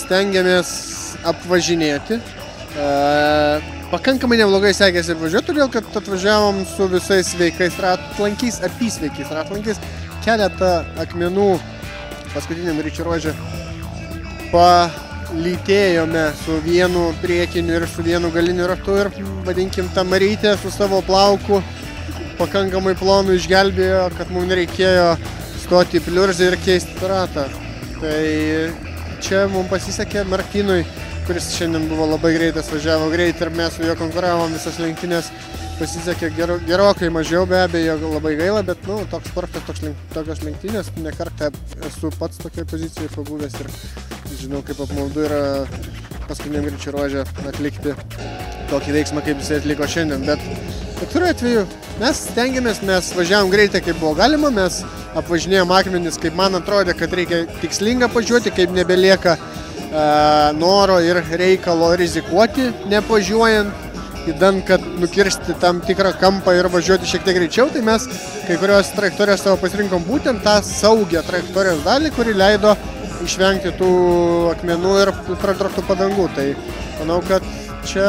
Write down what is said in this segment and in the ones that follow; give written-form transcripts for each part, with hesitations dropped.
stengiamės apvažinėti. Pakankamai neblogai sekėsi važiuoti, todėl kad atvažiavom su visais sveikais ratlankiais, apysveikiais ratlankiais. Keletą akmenų paskutiniam greičio ruože palytėjome su vienu priekiniu ir su vienu galiniu ratu ir vadinkim tą Marytę su savo plauku pakankamai plonų išgelbėjo, kad mums nereikėjo stoti į pliurzę ir keisti ratą. Tai čia mums pasisekė Martynui, kuris šiandien buvo labai greitas, važiavo greit ir mes su juo konkuravom visas lenktynės. Pasisekė gerokai mažiau, be abejo, labai gaila, bet toks sportas, tokios lenktynės. Ne kartą esu pats tokioj pozicijoje pabuvęs ir žinau, kaip apmaudu yra paskutiniam greičio ruože atlikti tokį veiksmą, kaip jisai atliko šiandien. Bet kuriuo atveju mes stengiamės, mes važiavom greitai, kaip buvo galima, mes apvažinėjom akmenis, kaip man atrodė, kad reikia tikslinga važiuoti, kaip nebelieka noro ir reikalo rizikuoti, nevažiuojant, įdant, kad nukirsti tam tikrą kampą ir važiuoti šiek tiek greičiau, tai mes kai kurios trajektorijas savo pasirinkom būtent tą saugią trajektorijos dalį, kuri leido išvengti tų akmenų ir pradrotų padangų. Tai manau, kad čia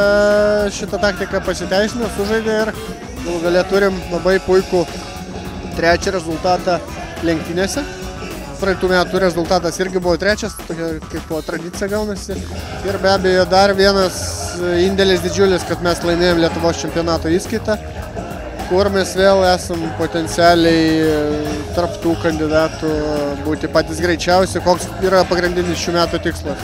šitą taktiką pasiteisino, sužaidė ir galų gale turim labai puikų trečią rezultatą lenktynėse. Praeitų metų rezultatas irgi buvo trečias, tokia kaip po tradicija gaunasi. Ir be abejo dar vienas indėlis didžiulis, kad mes laimėjom Lietuvos čempionato įskaitą, kur mes vėl esam potencialiai tarp tų kandidatų būti patys greičiausi, koks yra pagrindinis šių metų tikslas.